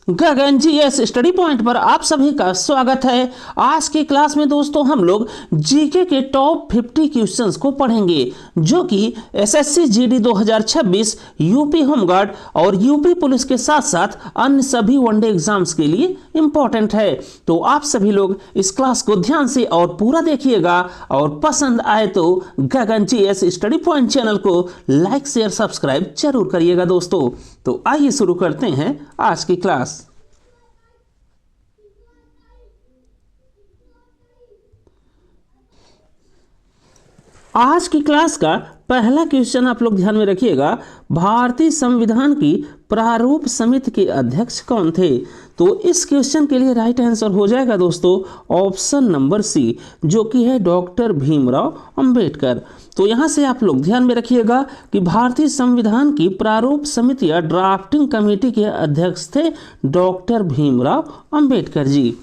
गगन G S study point पर आप सभी का स्वागत है। आज की क्लास में दोस्तों हम लोग जीके के टॉप 50 क्वेश्चंस को पढ़ेंगे जो कि एसएससी जीडी 2026, यूपी होमगार्ड और यूपी पुलिस के साथ साथ अन्य सभी वनडे एग्जाम्स के लिए इंपॉर्टेंट है। तो आप सभी लोग इस क्लास को ध्यान से और पूरा देखिएगा और पसंद आए तो Gagan G S study point channel को लाइक शेयर सब्सक्राइब जरूर करिएगा दोस्तों। तो आइए शुरू करते हैं आज की क्लास। आज की क्लास का पहला क्वेश्चन आप लोग ध्यान में रखिएगा। भारतीय संविधान की प्रारूप समिति के अध्यक्ष कौन थे? तो इस क्वेश्चन के लिए राइट आंसर हो जाएगा दोस्तों ऑप्शन नंबर सी, जो कि है डॉक्टर भीमराव अंबेडकर। तो यहां से आप लोग ध्यान में रखिएगा कि भारतीय संविधान की प्रारूप समिति या ड्राफ्टिंग कमेटी के अध्यक्ष थे डॉक्टर भीमराव अंबेडकर जी।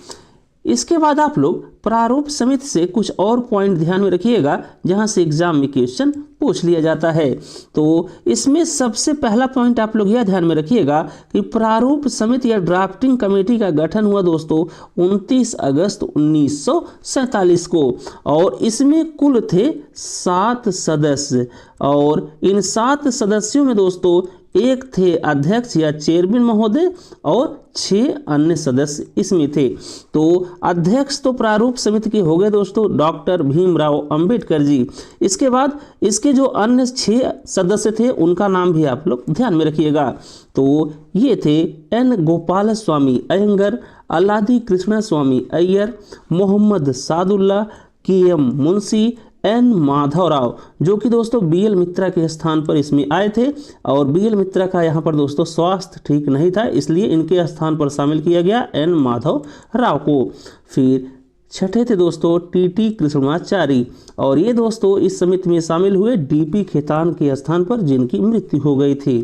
इसके बाद आप लोग प्रारूप समिति से कुछ और पॉइंट ध्यान में रखिएगा जहां से एग्जाम में क्वेश्चन पूछ लिया जाता है। तो इसमें सबसे पहला पॉइंट आप लोग यह ध्यान में रखिएगा कि प्रारूप समिति या ड्राफ्टिंग कमेटी का गठन हुआ दोस्तों 29 अगस्त 1947 को और इसमें कुल थे 7 सदस्य और इन 7 सदस्यों में दोस्तों एक थे अध्यक्ष या चेयरमैन महोदय और 6 अन्य सदस्य इसमें थे। तो अध्यक्ष तो प्रारूप समिति के हो गए दोस्तों डॉक्टर भीमराव अंबेडकर जी। इसके बाद इसके जो अन्य 6 सदस्य थे उनका नाम भी आप लोग ध्यान में रखिएगा। तो ये थे एन गोपाल स्वामी अयंगर, अलादी कृष्णा स्वामी अय्यर, मोहम्मद सादुल्ला, के एम मुंशी, एन माधवराव, जो कि दोस्तों बीएल मित्रा के स्थान पर इसमें आए थे और बीएल मित्रा का यहाँ पर दोस्तों स्वास्थ्य ठीक नहीं था, इसलिए इनके स्थान पर शामिल किया गया एन माधवराव को। फिर छठे थे दोस्तों टीटी कृष्णाचारी और ये दोस्तों इस समिति में शामिल हुए डीपी खेतान के स्थान पर जिनकी मृत्यु हो गई थी।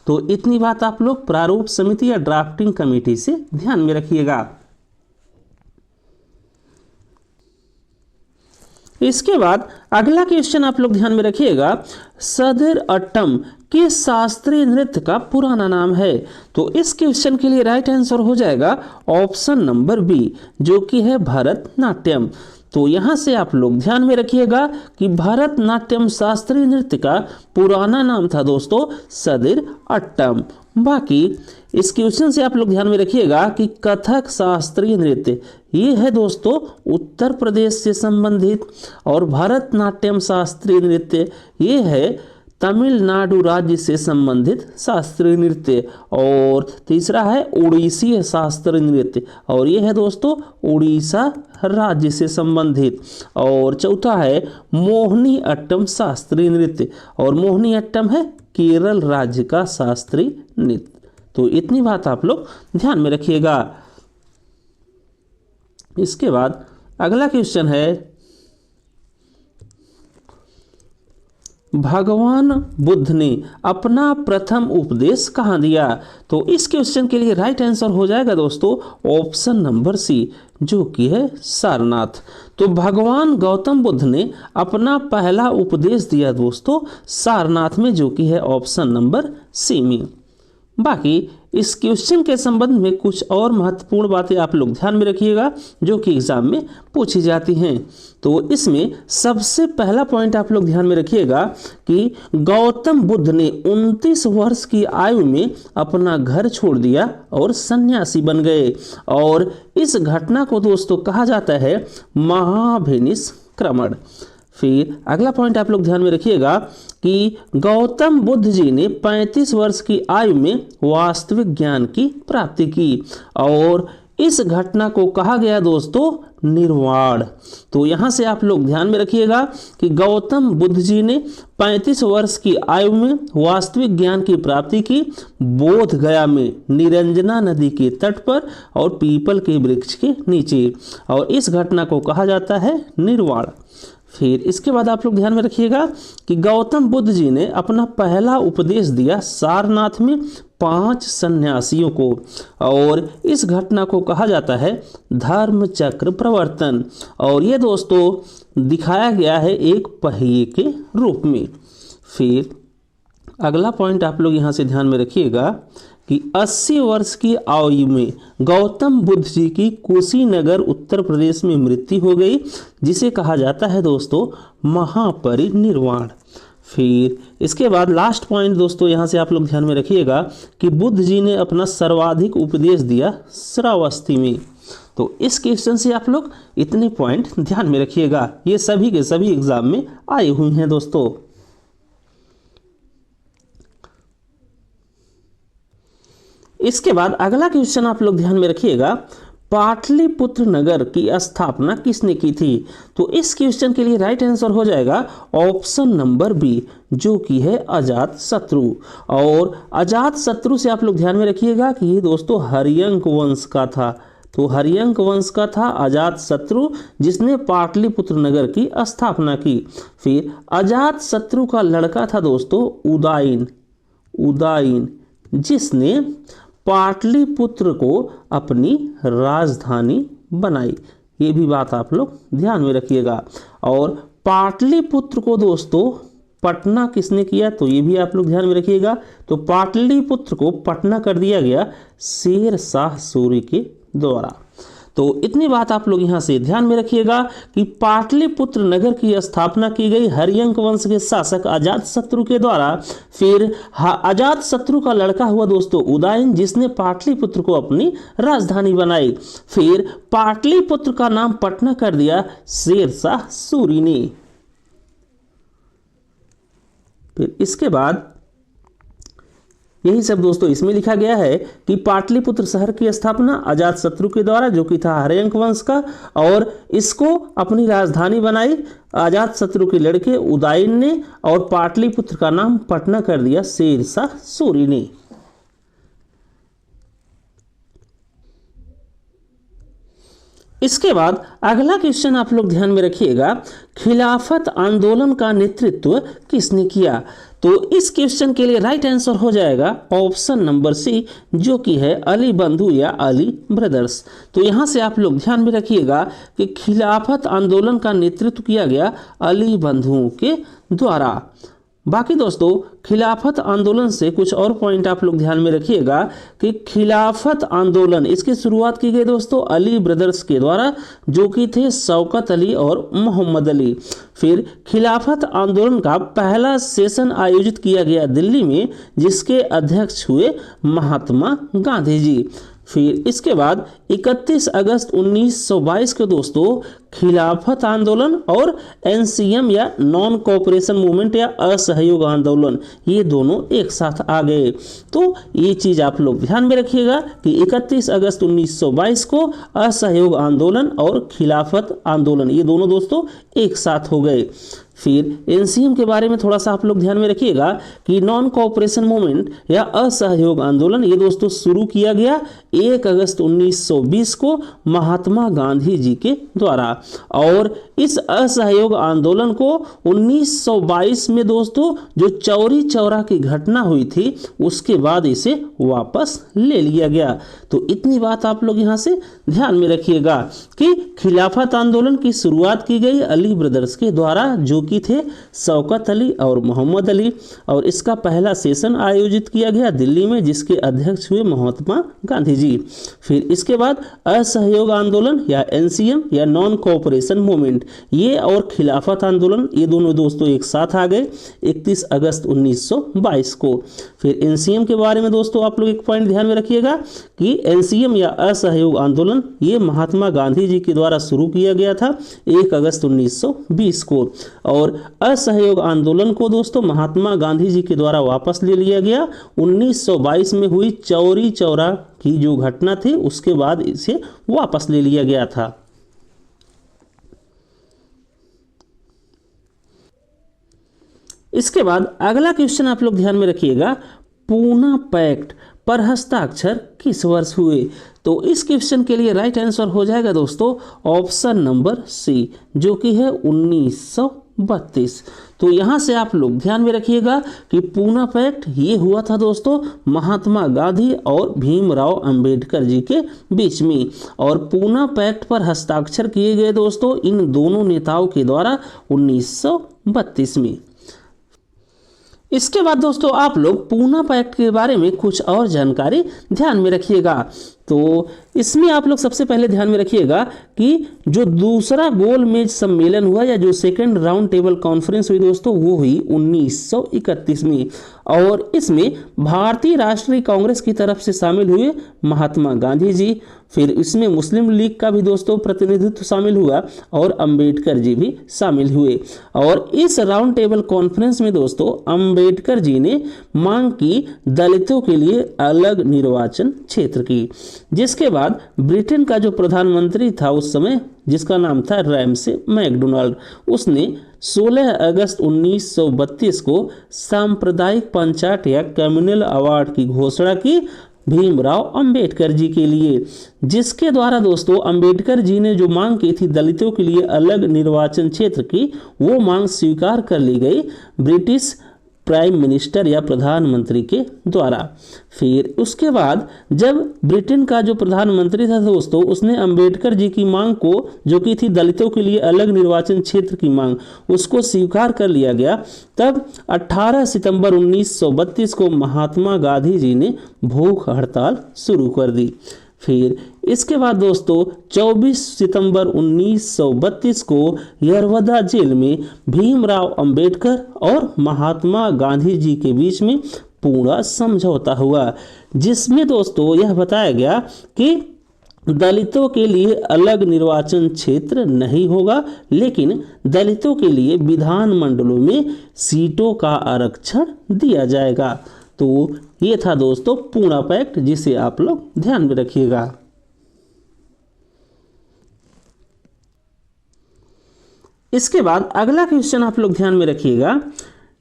तो इतनी बात आप लोग प्रारूप समिति या ड्राफ्टिंग कमेटी से ध्यान में रखिएगा। इसके बाद अगला क्वेश्चन आप लोग ध्यान में रखिएगा, सदर अट्टम किस शास्त्रीय नृत्य का पुराना नाम है? तो इस क्वेश्चन के लिए राइट आंसर हो जाएगा ऑप्शन नंबर बी, जो कि है भरतनाट्यम। तो यहां से आप लोग ध्यान में रखिएगा कि भरतनाट्यम शास्त्रीय नृत्य का पुराना नाम था दोस्तों सदर अट्टम। बाकी इस क्वेश्चन से आप लोग ध्यान में रखिएगा कि कथक शास्त्रीय नृत्य ये है दोस्तों उत्तर प्रदेश से संबंधित और भरतनाट्यम शास्त्रीय नृत्य ये है तमिलनाडु राज्य से संबंधित शास्त्रीय नृत्य और तीसरा है उड़ीसी शास्त्रीय नृत्य और ये है दोस्तों उड़ीसा राज्य से संबंधित और चौथा है मोहिनी अट्टम शास्त्रीय नृत्य और मोहिनी अट्टम है केरल राज्य का शास्त्रीय नृत्य। तो इतनी बात आप लोग ध्यान में रखिएगा। इसके बाद अगला क्वेश्चन है, भगवान बुद्ध ने अपना प्रथम उपदेश कहाँ दिया? तो इस क्वेश्चन के लिए राइट आंसर हो जाएगा दोस्तों ऑप्शन नंबर सी, जो कि है सारनाथ। तो भगवान गौतम बुद्ध ने अपना पहला उपदेश दिया दोस्तों सारनाथ में, जो कि है ऑप्शन नंबर सी में। बाकी इस क्वेश्चन के संबंध में कुछ और महत्वपूर्ण बातें आप लोग ध्यान में रखिएगा जो कि एग्जाम में पूछी जाती हैं। तो इसमें सबसे पहला पॉइंट आप लोग ध्यान में रखिएगा कि गौतम बुद्ध ने 29 वर्ष की आयु में अपना घर छोड़ दिया और सन्यासी बन गए और इस घटना को दोस्तों कहा जाता है महाभिनिष्क्रमण। फिर अगला पॉइंट आप लोग ध्यान में रखिएगा कि गौतम बुद्ध जी ने 35 वर्ष की आयु में वास्तविक ज्ञान की प्राप्ति की और इस घटना को कहा गया दोस्तों निर्वाण। तो यहां से आप लोग ध्यान में रखिएगा कि गौतम बुद्ध जी ने 35 वर्ष की आयु में वास्तविक ज्ञान की प्राप्ति की बोध गया में निरंजना नदी के तट पर और पीपल के वृक्ष के नीचे और इस घटना को कहा जाता है निर्वाण। फिर इसके बाद आप लोग ध्यान में रखिएगा कि गौतम बुद्ध जी ने अपना पहला उपदेश दिया सारनाथ में 5 सन्यासियों को और इस घटना को कहा जाता है धर्म चक्र प्रवर्तन और ये दोस्तों दिखाया गया है एक पहिए के रूप में। फिर अगला पॉइंट आप लोग यहाँ से ध्यान में रखिएगा कि 80 वर्ष की आयु में गौतम बुद्ध जी की कुशीनगर उत्तर प्रदेश में मृत्यु हो गई, जिसे कहा जाता है दोस्तों महापरिनिर्वाण। फिर इसके बाद लास्ट पॉइंट दोस्तों यहाँ से आप लोग ध्यान में रखिएगा कि बुद्ध जी ने अपना सर्वाधिक उपदेश दिया श्रावस्ती में। तो इस क्वेश्चन से आप लोग इतने पॉइंट ध्यान में रखिएगा, ये सभी के सभी एग्जाम में आए हुए हैं दोस्तों। इसके बाद अगला क्वेश्चन आप लोग ध्यान में रखिएगा, पाटलिपुत्र नगर की स्थापना किसने की थी? तो इस क्वेश्चन के लिए राइट आंसर हो जाएगा ऑप्शन नंबर बी, जो कि है अजात शत्रु। और अजात शत्रु से आप लोग ध्यान में रखिएगा कि ये दोस्तों हर्यंक वंश का था। तो हर्यंक वंश का था अजात शत्रु, जिसने पाटलिपुत्र नगर की स्थापना की। फिर अजात शत्रु का लड़का था दोस्तों उदायन, जिसने पाटलिपुत्र को अपनी राजधानी बनाई। ये भी बात आप लोग ध्यान में रखिएगा। और पाटलिपुत्र को दोस्तों पटना किसने किया? तो ये भी आप लोग ध्यान में रखिएगा। तो पाटलिपुत्र को पटना कर दिया गया शेर शाह सूरी के द्वारा। तो इतनी बात आप लोग यहाँ से ध्यान में रखिएगा कि पाटलिपुत्र नगर की स्थापना की गई हर्यंक वंश के शासक अजात शत्रु के द्वारा। फिर अजात शत्रु का लड़का हुआ दोस्तों उदयन, जिसने पाटलिपुत्र को अपनी राजधानी बनाई। फिर पाटलिपुत्र का नाम पटना कर दिया शेर शाह सूरी ने। फिर इसके बाद यही सब दोस्तों इसमें लिखा गया है कि पाटलिपुत्र शहर की स्थापना अजात शत्रु के द्वारा, जो कि था हर्यंक वंश का, और इसको अपनी राजधानी बनाई अजात शत्रु के लड़के उदयन ने, और पाटलिपुत्र का नाम पटना कर दिया शेर शाह सूरी ने। इसके बाद अगला क्वेश्चन आप लोग ध्यान में रखिएगा, खिलाफत आंदोलन का नेतृत्व किसने किया? तो इस क्वेश्चन के लिए राइट आंसर हो जाएगा ऑप्शन नंबर सी, जो कि है अली बंधु या अली ब्रदर्स। तो यहाँ से आप लोग ध्यान में रखिएगा कि खिलाफत आंदोलन का नेतृत्व किया गया अली बंधुओं के द्वारा। बाकी दोस्तों खिलाफत आंदोलन से कुछ और पॉइंट आप लोग ध्यान में रखिएगा कि खिलाफत आंदोलन इसकी शुरुआत की गई दोस्तों अली ब्रदर्स के द्वारा, जो कि थे शौकत अली और मोहम्मद अली। फिर खिलाफत आंदोलन का पहला सेशन आयोजित किया गया दिल्ली में, जिसके अध्यक्ष हुए महात्मा गांधी जी। फिर इसके बाद 31 अगस्त 1922 को दोस्तों खिलाफत आंदोलन और एनसीएम या नॉन कोऑपरेशन मूवमेंट या असहयोग आंदोलन, ये दोनों एक साथ आ गए। तो ये चीज़ आप लोग ध्यान में रखिएगा कि 31 अगस्त 1922 को असहयोग आंदोलन और खिलाफत आंदोलन, ये दोनों दोस्तों एक साथ हो गए। फिर एनसीएम के बारे में थोड़ा सा आप लोग ध्यान में रखिएगा कि नॉन कोऑपरेशन मूवमेंट या असहयोग आंदोलन, ये दोस्तों शुरू किया गया 1 अगस्त 1920 को महात्मा गांधी जी के द्वारा। और इस असहयोग आंदोलन को 1922 में दोस्तों जो चौरी चौरा की घटना हुई थी, उसके बाद इसे वापस ले लिया गया। तो इतनी बात आप लोग यहाँ से ध्यान में रखिएगा कि खिलाफत आंदोलन की शुरुआत की गई अली ब्रदर्स के द्वारा, जो कि थे शौकत अली और मोहम्मद अली, और इसका पहला सेशन आयोजित किया गया दिल्ली में, जिसके अध्यक्ष हुए महात्मा गांधी जी। फिर इसके बाद असहयोग आंदोलन या एनसीएम या नॉन कोऑपरेशन मूवमेंट, ये और खिलाफत आंदोलन, ये दोनों दोस्तों एक साथ आ गए 31 अगस्त 1922 को। फिर एनसीएम के बारे में दोस्तों आप लोग एक पॉइंट ध्यान में रखिएगा कि एनसीएम या असहयोग आंदोलन ये महात्मा गांधी जी के द्वारा शुरू किया गया था 1 अगस्त 1920 को, और असहयोग आंदोलन को दोस्तों महात्मा गांधी जी के द्वारा वापस ले लिया गया 1922 में हुई चौरी चौरा की जो घटना थी, उसके बाद इसे वापस ले लिया गया था। इसके बाद अगला क्वेश्चन आप लोग ध्यान में रखिएगा, पूना पैक्ट पर हस्ताक्षर किस वर्ष हुए? तो इस क्वेश्चन के लिए राइट आंसर हो जाएगा दोस्तों ऑप्शन नंबर सी, जो कि है 1932। तो यहाँ से आप लोग ध्यान में रखिएगा कि पूना पैक्ट ये हुआ था दोस्तों महात्मा गांधी और भीमराव अंबेडकर जी के बीच में, और पूना पैक्ट पर हस्ताक्षर किए गए दोस्तों इन दोनों नेताओं के द्वारा 1932 में। इसके बाद दोस्तों आप लोग पूना पैक्ट के बारे में कुछ और जानकारी ध्यान में रखिएगा। तो इसमें आप लोग सबसे पहले ध्यान में रखिएगा कि जो दूसरा गोल मेज सम्मेलन हुआ या जो सेकंड राउंड टेबल कॉन्फ्रेंस हुई दोस्तों, वो हुई 1931 में, और इसमें भारतीय राष्ट्रीय कांग्रेस की तरफ से शामिल हुए महात्मा गांधी जी, फिर इसमें मुस्लिम लीग का भी दोस्तों प्रतिनिधित्व शामिल हुआ और अंबेडकर जी भी शामिल हुए। और इस राउंड टेबल कॉन्फ्रेंस में दोस्तों अंबेडकर जी ने मांग की दलितों के लिए अलग निर्वाचन क्षेत्र की, जिसके बाद ब्रिटेन का जो प्रधानमंत्री था उस समय, जिसका नाम था रैमसे मैकडोनाल्ड, उसने 16 अगस्त 1932 को सांप्रदायिक पंचायत या कम्युनल अवार्ड की घोषणा की भीमराव अंबेडकर जी के लिए, जिसके द्वारा दोस्तों अंबेडकर जी ने जो मांग की थी दलितों के लिए अलग निर्वाचन क्षेत्र की, वो मांग स्वीकार कर ली गई ब्रिटिश प्राइम मिनिस्टर या प्रधानमंत्री के द्वारा। फिर उसके बाद जब ब्रिटेन का जो प्रधानमंत्री था दोस्तों, उसने अंबेडकर जी की मांग को, जो की थी दलितों के लिए अलग निर्वाचन क्षेत्र की मांग, उसको स्वीकार कर लिया गया। तब 18 सितंबर 1932 को महात्मा गांधी जी ने भूख हड़ताल शुरू कर दी। फिर इसके बाद दोस्तों 24 सितंबर 1932 को यरवदा जेल में भीमराव अंबेडकर और महात्मा गांधी जी के बीच में पूरा समझौता हुआ, जिसमें दोस्तों यह बताया गया कि दलितों के लिए अलग निर्वाचन क्षेत्र नहीं होगा, लेकिन दलितों के लिए विधानमंडलों में सीटों का आरक्षण दिया जाएगा। तो ये था दोस्तों पूना पैक्ट, जिसे आप लोग ध्यान में रखिएगा। इसके बाद अगला क्वेश्चन आप लोग ध्यान में रखिएगा,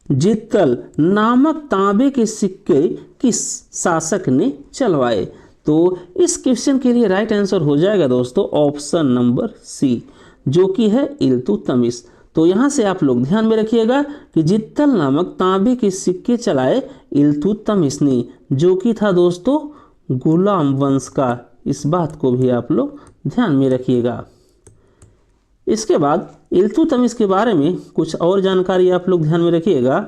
जित्तल नामक तांबे के सिक्के किस शासक ने चलवाए? तो इस क्वेश्चन के लिए राइट आंसर हो जाएगा दोस्तों ऑप्शन नंबर सी, जो कि है इल्तुतमिश। तो यहाँ से आप लोग ध्यान में रखिएगा कि जित्तल नामक तांबे के सिक्के चलाए इल्तुतमिश ने, जो कि था दोस्तों गुलाम वंश का। इस बात को भी आप लोग ध्यान में रखिएगा। इसके बाद इल्तुतमिश के बारे में कुछ और जानकारी आप लोग ध्यान में रखिएगा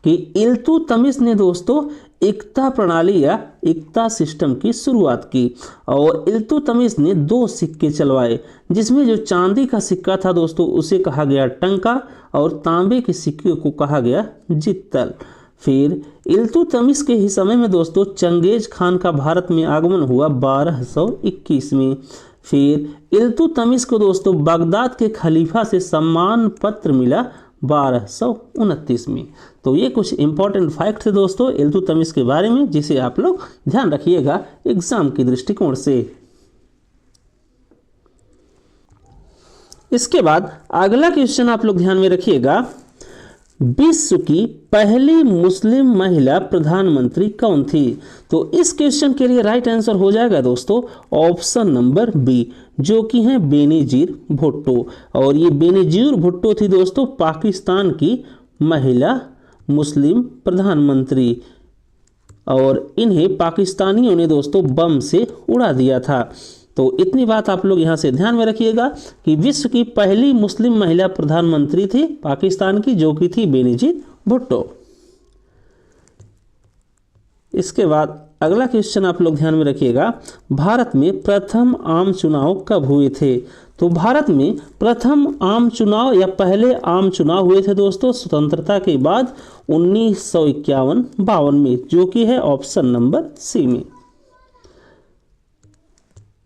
कि इल्तुतमिश ने दोस्तों एकता प्रणाली या एकता सिस्टम की शुरुआत की, और इल्तुतमिश ने 2 सिक्के चलवाए, जिसमें जो चांदी का सिक्का था दोस्तों उसे कहा गया टंका, और तांबे के सिक्के को कहा गया जित्तल। फिर इल्तुतमिश के ही समय में दोस्तों चंगेज खान का भारत में आगमन हुआ 1221 में। फिर इल्तुतमिश को दोस्तों बगदाद के खलीफा से सम्मान पत्र मिला 1229 में। तो ये कुछ इंपॉर्टेंट फैक्ट थे दोस्तों इल्तुतमिश के बारे में, जिसे आप लोग ध्यान रखिएगा एग्जाम के दृष्टिकोण से। इसके बाद अगला क्वेश्चन आप लोग ध्यान में रखिएगा, विश्व की पहली मुस्लिम महिला प्रधानमंत्री कौन थी? तो इस क्वेश्चन के लिए राइट आंसर हो जाएगा दोस्तों ऑप्शन नंबर बी, जो कि है बेनजीर भुट्टो। और ये बेनजीर भुट्टो थी दोस्तों पाकिस्तान की महिला मुस्लिम प्रधानमंत्री, और इन्हें पाकिस्तानियों ने दोस्तों बम से उड़ा दिया था। तो इतनी बात आप लोग यहाँ से ध्यान में रखिएगा कि विश्व की पहली मुस्लिम महिला प्रधानमंत्री थी पाकिस्तान की, जो कि थी बेनजीर भुट्टो। इसके बाद अगला क्वेश्चन आप लोग ध्यान में रखिएगा, भारत में प्रथम आम चुनाव कब हुए थे? तो भारत में प्रथम आम चुनाव या पहले आम चुनाव हुए थे दोस्तों स्वतंत्रता के बाद 1951-52 में, जो कि है ऑप्शन नंबर सी में।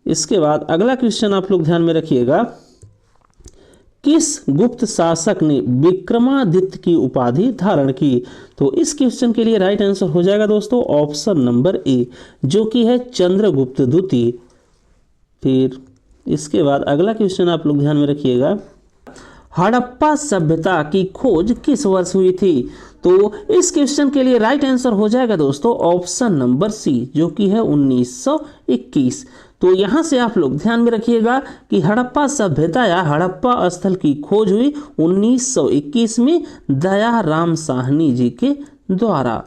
इसके बाद अगला क्वेश्चन आप लोग ध्यान में रखिएगा, किस गुप्त शासक ने विक्रमादित्य की उपाधि धारण की? तो इस क्वेश्चन के लिए राइट आंसर हो जाएगा दोस्तों ऑप्शन नंबर ए, जो कि है चंद्रगुप्त द्वितीय। फिर इसके बाद अगला क्वेश्चन आप लोग ध्यान में रखिएगा, हड़प्पा सभ्यता की खोज किस वर्ष हुई थी? तो इस क्वेश्चन के लिए राइट आंसर हो जाएगा दोस्तों ऑप्शन नंबर सी, जो कि है 1921। तो यहाँ से आप लोग ध्यान में रखिएगा कि हड़प्पा सभ्यता या हड़प्पा स्थल की खोज हुई 1921 में दयाराम साहनी जी के द्वारा।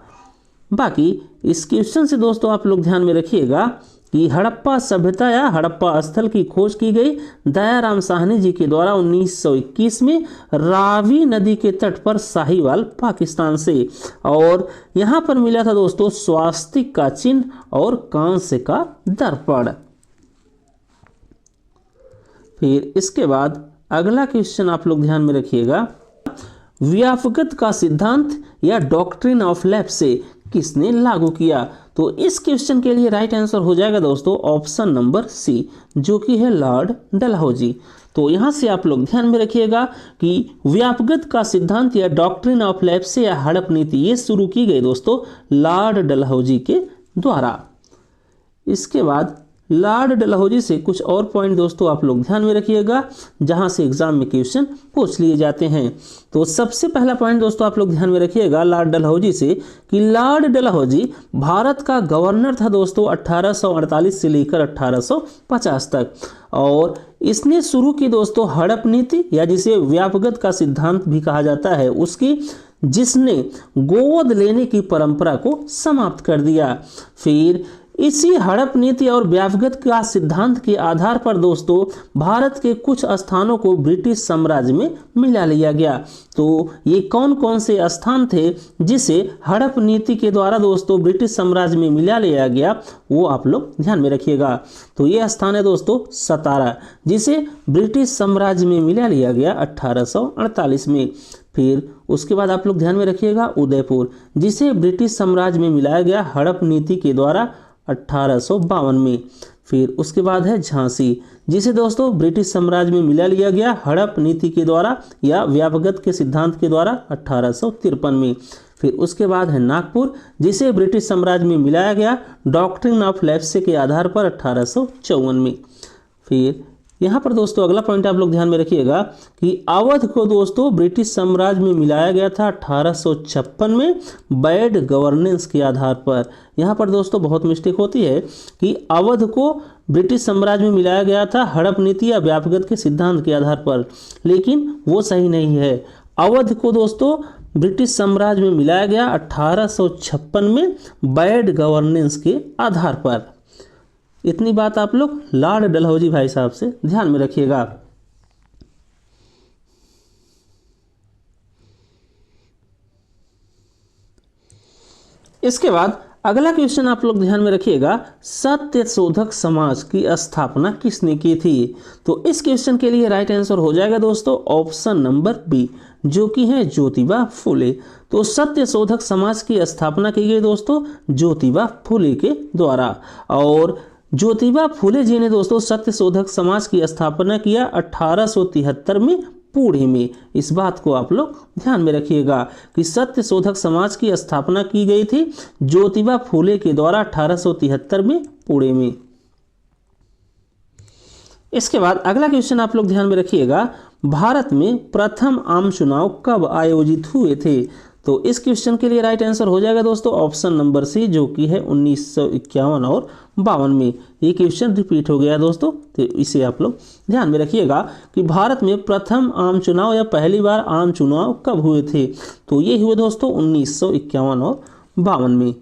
बाकी इस क्वेश्चन से दोस्तों आप लोग ध्यान में रखिएगा कि हड़प्पा सभ्यता या हड़प्पा स्थल की खोज की गई दयाराम साहनी जी के द्वारा 1921 में रावी नदी के तट पर साहिवाल पाकिस्तान से। और यहाँ पर मिला था दोस्तों स्वास्तिक का चिन्ह और कांस्य का दर्पण। फिर इसके बाद अगला क्वेश्चन आप लोग ध्यान में रखिएगा, व्यापकता का सिद्धांत या डॉक्ट्रिन ऑफ लैप्से किसने लागू किया? तो इस क्वेश्चन के लिए राइट आंसर हो जाएगा दोस्तों ऑप्शन नंबर सी, जो कि है लॉर्ड डलहौजी। तो यहाँ से आप लोग ध्यान में रखिएगा कि व्यापकता का सिद्धांत या डॉक्ट्रिन ऑफ लैप्से या हड़प नीति ये शुरू की गई दोस्तों लॉर्ड डलहौजी के द्वारा। इसके बाद लॉर्ड डलहौजी से कुछ और पॉइंट दोस्तों आप लोग ध्यान में रखिएगा, जहां से एग्जाम में क्वेश्चन पूछ लिए जाते हैं। तो सबसे पहला पॉइंट दोस्तों आप लोग ध्यान में रखिएगा लॉर्ड डलहौजी से कि लॉर्ड डलहौजी भारत का गवर्नर था दोस्तों 1848 से लेकर 1850 तक, और इसने शुरू की दोस्तों हड़प नीति या जिसे व्यापकता का सिद्धांत भी कहा जाता है उसकी, जिसने गोद लेने की परंपरा को समाप्त कर दिया। फिर इसी हड़प नीति और व्यापकता का सिद्धांत के आधार पर दोस्तों भारत के कुछ स्थानों को ब्रिटिश साम्राज्य में मिला लिया गया। तो ये कौन कौन से स्थान थे जिसे हड़प नीति के द्वारा दोस्तों ब्रिटिश साम्राज्य में मिला लिया गया, वो आप लोग ध्यान में रखिएगा। तो ये स्थान है दोस्तों सतारा, जिसे ब्रिटिश साम्राज्य में मिला लिया गया 1848 में। फिर उसके बाद आप लोग ध्यान में रखिएगा उदयपुर, जिसे ब्रिटिश साम्राज्य में मिलाया गया हड़प नीति के द्वारा 1852 में। फिर उसके बाद है झांसी, जिसे दोस्तों ब्रिटिश साम्राज्य में मिला लिया गया हड़प नीति के द्वारा या व्यापकता के सिद्धांत के द्वारा 1853 में। फिर उसके बाद है नागपुर, जिसे ब्रिटिश साम्राज्य में मिलाया गया डॉक्ट्रिन ऑफ लैप्से के आधार पर 1854 में। फिर यहाँ पर दोस्तों अगला पॉइंट आप लोग ध्यान में रखिएगा कि अवध को दोस्तों ब्रिटिश साम्राज्य में मिलाया गया था 1856 में बैड गवर्नेंस के आधार पर। यहाँ पर दोस्तों बहुत मिस्टेक होती है कि अवध को ब्रिटिश साम्राज्य में मिलाया गया था हड़प नीति या व्यापकता के सिद्धांत के आधार पर, लेकिन वो सही नहीं है। अवध को दोस्तों ब्रिटिश साम्राज्य में मिलाया गया 1856 में बैड गवर्नेंस के आधार पर। इतनी बात आप लोग लॉर्ड डलहौजी भाई साहब से ध्यान में रखिएगा। इसके बाद अगला क्वेश्चन आप लोग ध्यान में रखिएगा, सत्य शोधक समाज की स्थापना किसने की थी? तो इस क्वेश्चन के लिए राइट आंसर हो जाएगा दोस्तों ऑप्शन नंबर बी, जो कि है ज्योतिबा फुले। तो सत्य शोधक समाज की स्थापना की गई दोस्तों ज्योतिबा फुले के द्वारा, और ज्योतिबा फुले जी ने दोस्तों सत्य शोधक समाज की स्थापना किया 1873 में पुणे में। इस बात को आप लोग ध्यान में रखिएगा कि सत्य शोधक समाज की स्थापना की गई थी ज्योतिबा फुले के द्वारा 1873 में पुणे में। इसके बाद अगला क्वेश्चन आप लोग ध्यान में रखिएगा, भारत में प्रथम आम चुनाव कब आयोजित हुए थे? तो इस क्वेश्चन के लिए राइट आंसर हो जाएगा दोस्तों ऑप्शन नंबर सी, जो कि है 1951 और 52 में। ये क्वेश्चन रिपीट हो गया दोस्तों, तो इसे आप लोग ध्यान में रखिएगा कि भारत में प्रथम आम चुनाव या पहली बार आम चुनाव कब हुए थे? तो ये हुए दोस्तों 1951 और 52 में।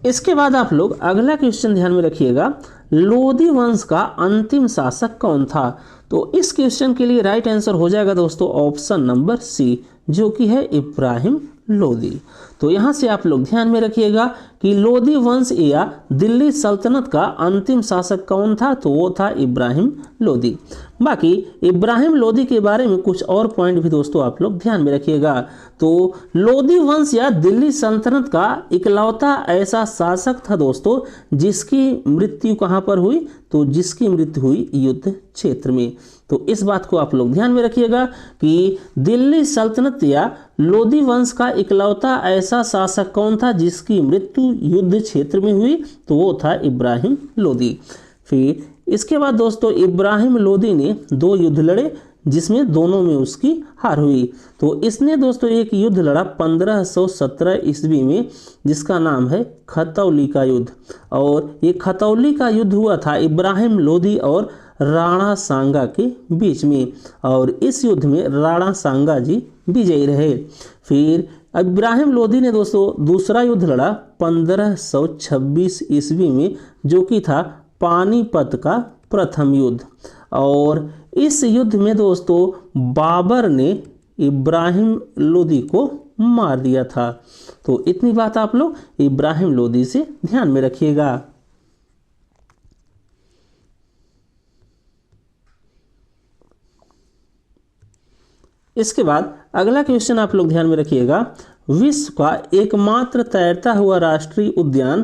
इसके बाद आप लोग अगला क्वेश्चन ध्यान में रखिएगा, लोदी वंश का अंतिम शासक कौन था? तो इस क्वेश्चन के लिए राइट आंसर हो जाएगा दोस्तों ऑप्शन नंबर सी, जो कि है इब्राहिम लोदी। तो यहाँ से आप लोग ध्यान में रखिएगा कि लोदी वंश या दिल्ली सल्तनत का अंतिम शासक कौन था? तो वो था इब्राहिम लोदी। बाकी इब्राहिम लोदी के बारे में कुछ और पॉइंट भी दोस्तों आप लोग ध्यान में रखिएगा। तो लोदी वंश या दिल्ली सल्तनत का इकलौता ऐसा शासक था दोस्तों जिसकी मृत्यु कहाँ पर हुई? तो जिसकी मृत्यु हुई युद्ध क्षेत्र में। तो इस बात को आप लोग ध्यान में रखिएगा कि दिल्ली सल्तनत या लोदी वंश का इकलौता ऐसा शासक कौन था जिसकी मृत्यु युद्ध क्षेत्र में हुई? तो वो था इब्राहिम लोदी। फिर इसके बाद दोस्तों इब्राहिम लोदी ने 2 युद्ध लड़े, जिसमें दोनों में उसकी हार हुई। तो इसने दोस्तों एक युद्ध लड़ा 1517 ईस्वी में, जिसका नाम है खतौली का युद्ध। और ये खतौली का युद्ध हुआ था इब्राहिम लोदी और राणा सांगा के बीच में, और इस युद्ध में राणा सांगा जी विजयी रहे। फिर इब्राहिम लोदी ने दोस्तों दूसरा युद्ध लड़ा 1526 ईस्वी में, जो कि था पानीपत का प्रथम युद्ध। और इस युद्ध में दोस्तों बाबर ने इब्राहिम लोदी को मार दिया था। तो इतनी बात आप लोग इब्राहिम लोदी से ध्यान में रखिएगा। इसके बाद अगला क्वेश्चन आप लोग ध्यान में रखिएगा, विश्व का एकमात्र तैरता हुआ राष्ट्रीय उद्यान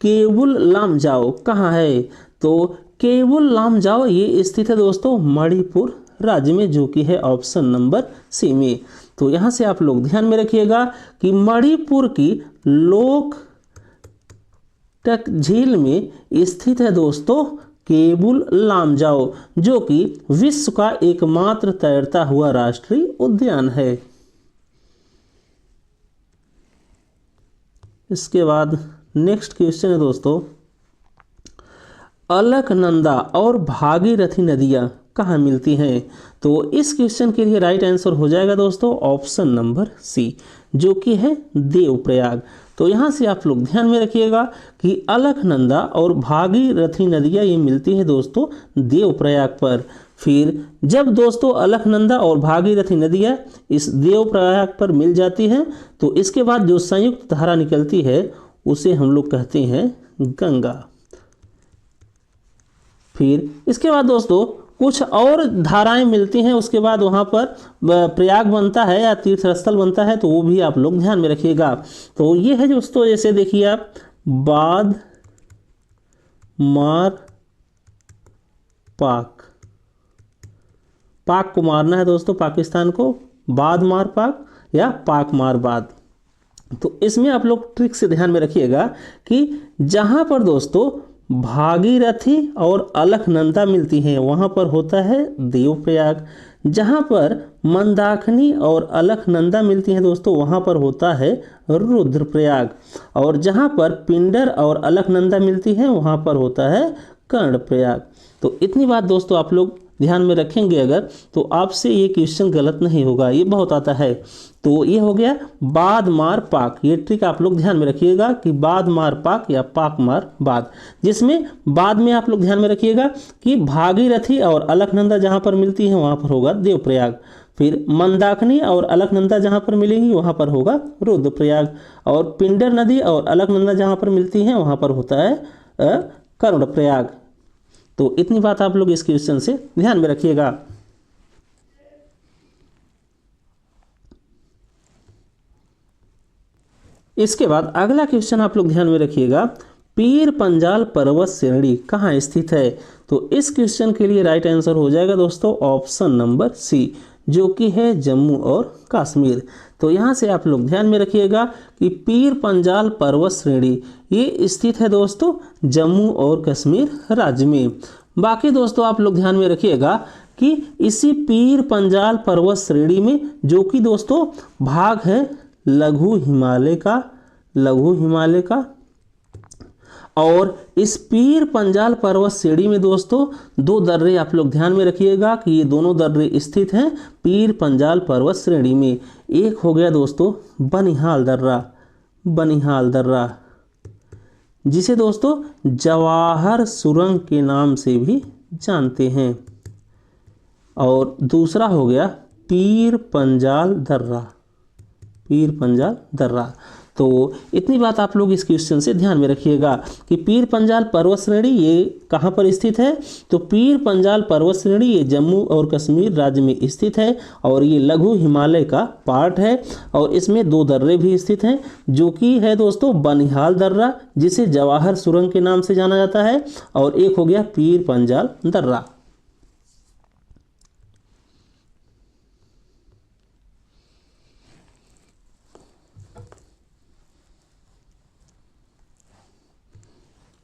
केवुल लामजाओ कहाँ है? तो केवुल लामजाओ ये स्थित है दोस्तों मणिपुर राज्य में, जो कि है ऑप्शन नंबर सी में। तो यहाँ से आप लोग ध्यान में रखिएगा कि मणिपुर की लोकटक झील में स्थित है दोस्तों केवुल लामजाओ, जो कि विश्व का एकमात्र तैरता हुआ राष्ट्रीय उद्यान है। इसके बाद नेक्स्ट क्वेश्चन है दोस्तों, अलकनंदा और भागीरथी नदियां कहाँ मिलती हैं? तो इस क्वेश्चन के लिए राइट आंसर हो जाएगा दोस्तों ऑप्शन नंबर सी, जो कि है देवप्रयाग। तो यहाँ से आप लोग ध्यान में रखिएगा कि अलकनंदा और भागीरथी नदियाँ ये मिलती हैं दोस्तों देवप्रयाग पर। फिर जब दोस्तों अलकनंदा और भागीरथी नदियाँ इस देवप्रयाग पर मिल जाती हैं, तो इसके बाद जो संयुक्त धारा निकलती है उसे हम लोग कहते हैं गंगा। फिर इसके बाद दोस्तों कुछ और धाराएं मिलती हैं, उसके बाद वहाँ पर प्रयाग बनता है या तीर्थ स्थल बनता है, तो वो भी आप लोग ध्यान में रखिएगा। तो ये है दोस्तों, जैसे देखिए आप, बाद मार पाक, पाक को मारना है दोस्तों पाकिस्तान को, बाद मार पाक या पाक मार बाद। तो इसमें आप लोग ट्रिक से ध्यान में रखिएगा कि जहाँ पर दोस्तों भागीरथी और अलकनंदा मिलती हैं वहाँ पर होता है देवप्रयाग, जहाँ पर मंदाकिनी और अलकनंदा मिलती हैं दोस्तों वहाँ पर होता है रुद्रप्रयाग, और जहाँ पर पिंडर और अलकनंदा मिलती हैं वहाँ पर होता है कर्णप्रयाग। तो इतनी बात दोस्तों आप लोग ध्यान में रखेंगे अगर, तो आपसे ये क्वेश्चन गलत नहीं होगा, ये बहुत आता है। तो ये हो गया बाद मार पाक, ये ट्रिक आप लोग ध्यान में रखिएगा कि बाद मार पाक या पाक मार बाद, जिसमें बाद में आप लोग ध्यान में रखिएगा कि भागीरथी और अलकनंदा जहाँ पर मिलती हैं वहाँ पर होगा देवप्रयाग, फिर मंदाकिनी और अलकनंदा जहाँ पर मिलेंगी वहाँ पर होगा रुद्रप्रयाग, और पिंडर नदी और अलकनंदा जहाँ पर मिलती हैं वहाँ पर होता है कर्णप्रयाग। तो इतनी बात आप लोग इस क्वेश्चन से ध्यान में रखिएगा। इसके बाद अगला क्वेश्चन आप लोग ध्यान में रखिएगा, पीर पंजाल पर्वत श्रेणी कहाँ स्थित है? तो इस क्वेश्चन के लिए राइट आंसर हो जाएगा दोस्तों ऑप्शन नंबर सी, जो कि है जम्मू और कश्मीर। तो यहाँ से आप लोग ध्यान में रखिएगा कि पीर पंजाल पर्वत श्रेणी ये स्थित है दोस्तों जम्मू और कश्मीर राज्य में। बाकी दोस्तों आप लोग ध्यान में रखिएगा कि इसी पीर पंजाल पर्वत श्रेणी में, जो कि दोस्तों भाग है लघु हिमालय का, और इस पीर पंजाल पर्वत श्रेणी में दोस्तों दो दर्रे आप लोग ध्यान में रखिएगा कि ये दोनों दर्रे स्थित हैं पीर पंजाल पर्वत श्रेणी में। एक हो गया दोस्तों बनिहाल दर्रा, जिसे दोस्तों जवाहर सुरंग के नाम से भी जानते हैं, और दूसरा हो गया पीर पंजाल दर्रा। तो इतनी बात आप लोग इस क्वेश्चन से ध्यान में रखिएगा कि पीर पंजाल पर्वत श्रेणी ये कहाँ पर स्थित है? तो पीर पंजाल पर्वत श्रेणी ये जम्मू और कश्मीर राज्य में स्थित है, और ये लघु हिमालय का पार्ट है, और इसमें दो दर्रे भी स्थित हैं, जो कि है दोस्तों बनिहाल दर्रा जिसे जवाहर सुरंग के नाम से जाना जाता है, और एक हो गया पीर पंजाल दर्रा।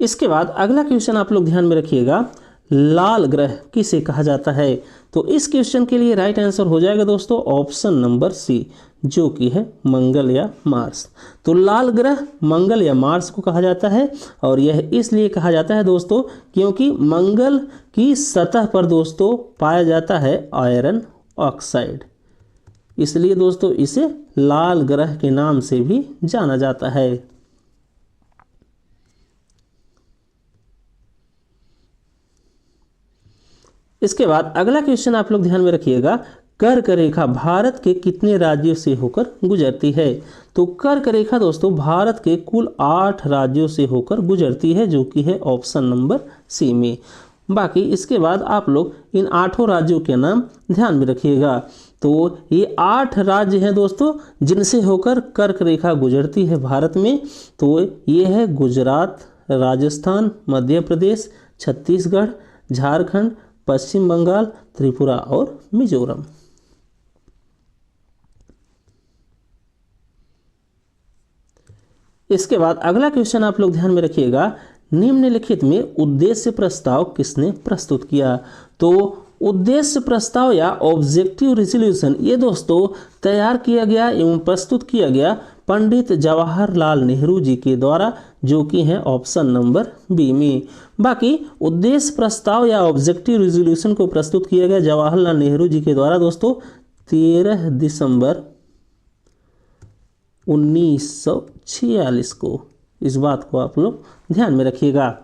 इसके बाद अगला क्वेश्चन आप लोग ध्यान में रखिएगा, लाल ग्रह किसे कहा जाता है? तो इस क्वेश्चन के लिए राइट आंसर हो जाएगा दोस्तों ऑप्शन नंबर सी, जो कि है मंगल या मार्स। तो लाल ग्रह मंगल या मार्स को कहा जाता है, और यह इसलिए कहा जाता है दोस्तों क्योंकि मंगल की सतह पर दोस्तों पाया जाता है आयरन ऑक्साइड, इसलिए दोस्तों इसे लाल ग्रह के नाम से भी जाना जाता है। इसके बाद अगला क्वेश्चन आप लोग ध्यान में रखिएगा, कर्क रेखा भारत के कितने राज्यों से होकर गुजरती है? तो कर्क रेखा दोस्तों भारत के कुल 8 राज्यों से होकर गुजरती है, जो कि है ऑप्शन नंबर सी में। बाकी इसके बाद आप लोग इन 8 राज्यों के नाम ध्यान में रखिएगा। तो ये 8 राज्य हैं दोस्तों जिनसे होकर कर्क रेखा गुजरती है भारत में। तो ये है गुजरात, राजस्थान, मध्य प्रदेश, छत्तीसगढ़, झारखंड, पश्चिम बंगाल, त्रिपुरा और मिजोरम। इसके बाद अगला क्वेश्चन आप लोग ध्यान में रखिएगा, निम्नलिखित में उद्देश्य प्रस्ताव किसने प्रस्तुत किया? तो उद्देश्य प्रस्ताव या ऑब्जेक्टिव रेजोल्यूशन ये दोस्तों तैयार किया गया एवं प्रस्तुत किया गया पंडित जवाहरलाल नेहरू जी के द्वारा, जो कि है ऑप्शन नंबर बी में। बाकी उद्देश्य प्रस्ताव या ऑब्जेक्टिव रेजोल्यूशन को प्रस्तुत किया गया जवाहरलाल नेहरू जी के द्वारा दोस्तों 13 दिसंबर 1946 को। इस बात को आप लोग ध्यान में रखिएगा।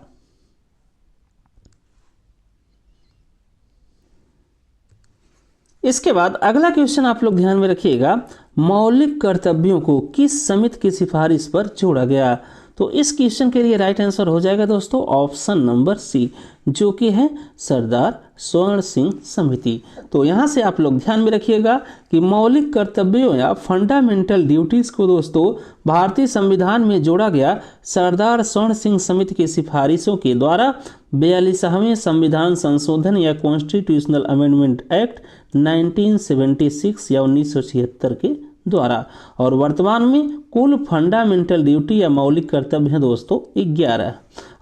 इसके बाद अगला क्वेश्चन आप लोग ध्यान में रखिएगा, मौलिक कर्तव्यों को किस समिति की सिफारिश पर जोड़ा गया? तो इस क्वेश्चन के लिए राइट आंसर हो जाएगा दोस्तों ऑप्शन नंबर सी, जो कि है सरदार स्वर्ण सिंह समिति। तो यहाँ से आप लोग ध्यान में रखिएगा कि मौलिक कर्तव्यों या फंडामेंटल ड्यूटीज को दोस्तों भारतीय संविधान में जोड़ा गया सरदार स्वर्ण सिंह समिति की सिफारिशों के द्वारा 42वें संविधान संशोधन या कॉन्स्टिट्यूशनल अमेंडमेंट एक्ट 1976 या 1976 के द्वारा। और वर्तमान में कुल फंडामेंटल ड्यूटी या मौलिक कर्तव्य हैं दोस्तों 11,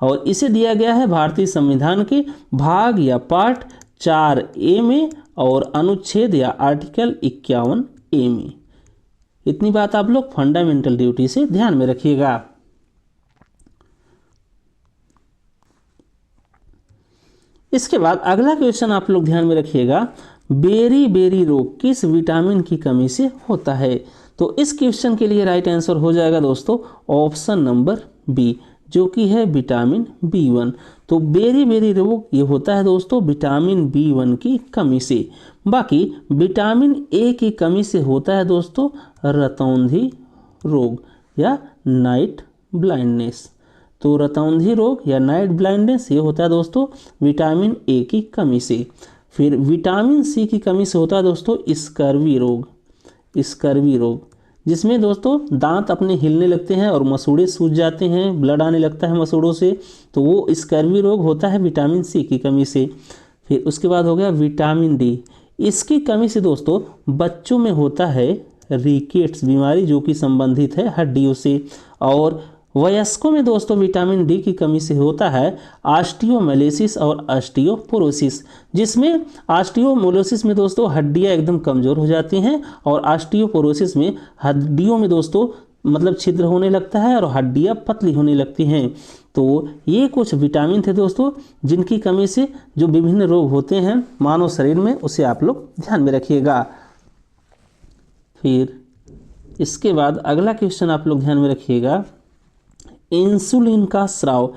और इसे दिया गया है भारतीय संविधान के भाग या पार्ट 4A में और अनुच्छेद या आर्टिकल 51A में। इतनी बात आप लोग फंडामेंटल ड्यूटी से ध्यान में रखिएगा। इसके बाद अगला क्वेश्चन आप लोग ध्यान में रखिएगा, बेरी बेरी रोग किस विटामिन की कमी से होता है? तो इस क्वेश्चन के लिए राइट आंसर हो जाएगा दोस्तों ऑप्शन नंबर बी, जो कि है विटामिन B1। तो बेरी बेरी रोग ये होता है दोस्तों विटामिन B1 की कमी से। बाकी विटामिन A की कमी से होता है दोस्तों रतौंधी रोग या नाइट ब्लाइंडनेस। तो रतौंधी रोग या नाइट ब्लाइंडनेस ये होता है दोस्तों विटामिन A की कमी से। फिर विटामिन C की कमी से होता है दोस्तों स्कर्वी रोग, स्कर्वी रोग जिसमें दोस्तों दांत अपने हिलने लगते हैं और मसूड़े सूज जाते हैं, ब्लड आने लगता है मसूड़ों से, तो वो स्कर्वी रोग होता है विटामिन C की कमी से। फिर उसके बाद हो गया विटामिन D, इसकी कमी से दोस्तों बच्चों में होता है रिकेट्स बीमारी, जो कि संबंधित है हड्डियों से। और वयस्कों में दोस्तों विटामिन D की कमी से होता है ऑस्टियोमाइलिसिस और ऑस्टियोपोरोसिस, जिसमें ऑस्टियोमाइलिसिस में दोस्तों हड्डियां एकदम कमज़ोर हो जाती हैं और ऑस्टियोपोरोसिस में हड्डियों में दोस्तों मतलब छिद्र होने लगता है और हड्डियां पतली होने लगती हैं। तो ये कुछ विटामिन थे दोस्तों जिनकी कमी से जो विभिन्न रोग होते हैं मानव शरीर में, उसे आप लोग ध्यान में रखिएगा। फिर इसके बाद अगला क्वेश्चन आप लोग ध्यान में रखिएगा, इंसुलिन का स्राव